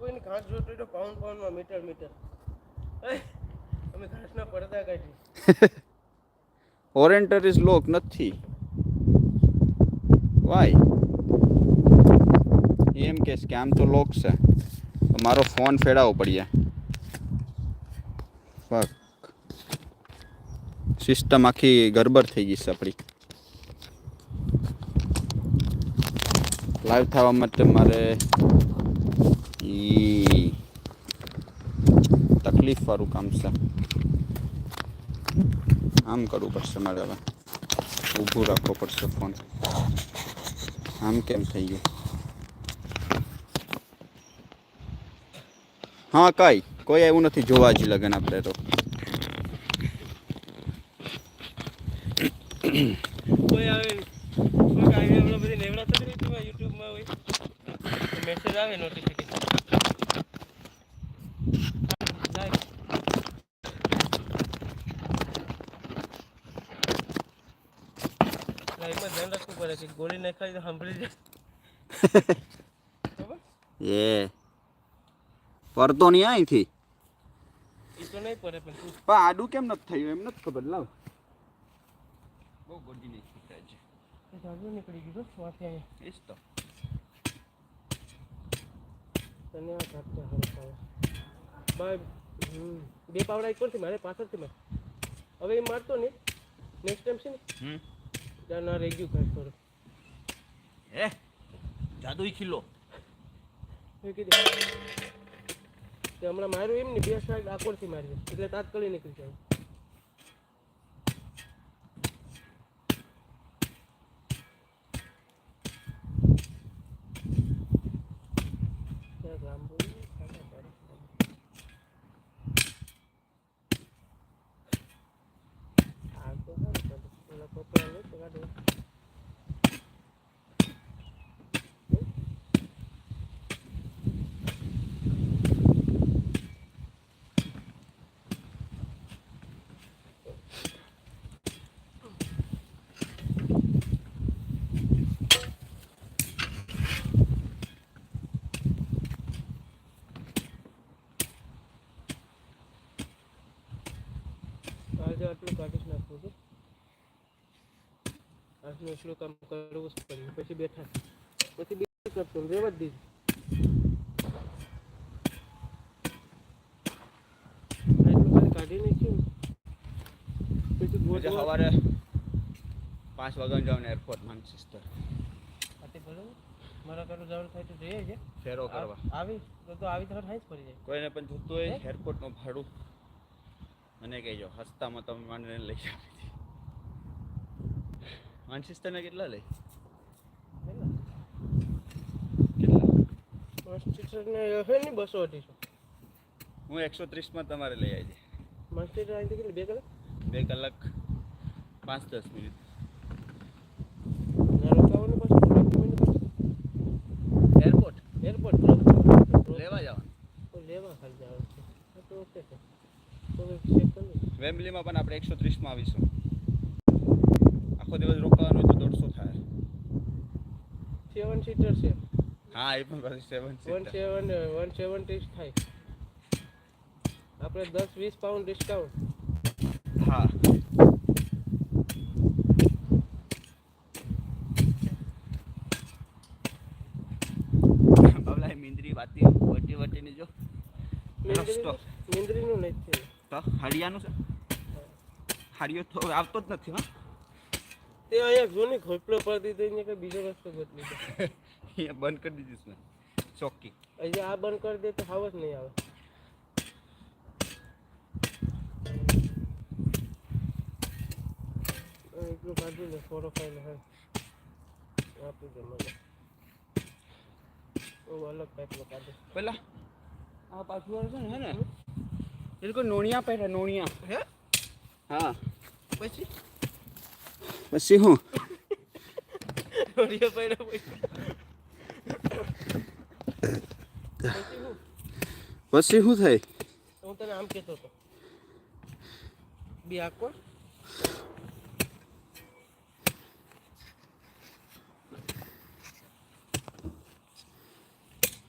કોઈને ઘાસ જોતો તો પાઉન્ડમાં મીટર અમે ઘાસના પડદા કાઢી ઓરેન્ટર ઇઝ લોક નથી વાય એમ કે આમ તો લોક છે મારો ફોન ફેડાવવો પડ્યા ફક સિસ્ટમ આખી ગરબર થઈ ગઈ છે આપણી લાઈવ થવા માટે મારે તકલીફ વાળું કામ છે આમ કરવું પડશે મારે હવે ઊભું રાખવો પડશે ફોન આમ કેમ થઈ ગયું હા કઈ કોઈ એવું નથી જોવા જ લગન આપણે તો કોઈ આવે કોઈ આવી આપણે બધી લેવડા તો નહીં તું યુટ્યુબમાં હોય મેસેજ આવે નોટિફિકેશન લાઈફમાં ધ્યાન રાખવું પડે કે ગોળી નહીં ખાઈ તો સાંભળી જાય એ પડતો નહીં અહીંથી એ તો નહીં પડે પણ આડું કેમ નથી થયું એમ નથી ખબર લાવ બહુ ગોડી નહીં થાય છે જાગો નીકળી ગયું વાંચે અહીંયા એ જ તો તને આ ઘાટતા હરતા બાય બે પાવડા એક પરથી મારે પાછળથી મારે હવે એ મારતો ને નેક્સ્ટ ટાઈમ છે ને ત્યાં ના રહી ગયું ઘાટ થોડું હે જાદુ ખીલો એ કીધું તે હમણાં માર્યું એમ ને બે સાઈડ આકોરથી માર્યું એટલે તાત્કાલિક નીકળી જાય આજે આટલું કાઢી નાખવું છે આજનું એટલું કામ કરવું જ પડ્યું પછી બેઠા પછી બીજું કરતો રેવા જ દીધું આટલું ખાલી કાઢી નાખ્યું પછી સવારે 5 વાગ્યા જવાનું એરપોર્ટ માનચેસ્ટર બરોબર મારા ઘરે જવાનું થાય તો જઈએ છે ફેરો કરવા આવી તો આવી તો થાય જ પડી જાય કોઈને પણ જોતું હોય એરપોર્ટનું ભાડું મને કહેજો હસ્તામાં તમે મને લઈ આપી માનચેસ્ટરને કેટલા લઈ માસ્ટરને હે ને 200 હું 130માં તમારે લઈ આવી જાય માસ્ટર આવી કેટલી 2 કલાક 2 કલાક 5-10 મિનિટ રોકાવાનું પછી એરપોર્ટ લેવા જવાનું લેવા ખાલી જવાનું છે તો ઓકે છે તો ચેક કરી વેમ્બલીમાં પણ આપણે 130માં આવીશું આખો દિવસ રોકાવાનું તો 150 થાય 7 સીટર છે હા એ પણ પાછી 7 સીટર 170 થાય આપણે 10-20 પાઉન્ડ ડિસ્કાઉન્ટ હા બાબલા મિંદરી વાતી વટીની જો મિંદરીનું નહીં છે તો હરિયાનું છે હરિયો તો આવતો જ નથી હા તે અહીંયા જો ને ખોપલો પર દીધો ને કે બીજો રસ્તો બદલી દે અહીંયા બંધ કરી દીધું મેં ચોકી અહીંયા આ બંધ કરી દે તો હાવ જ નહીં આવે એટલું કાઢી લે 4 ફાઈલ હે આપી દે મને ઓ અલગ ટાઈપનો કાઢે પેલા આ પાછું છે ને હે ને એ લોકો નોણિયા પહેરે નોણિયા હે હા પછી હું નોણિયા પહેરે પછી શું થાય હું તને આમ કહેતો હતો બી આકો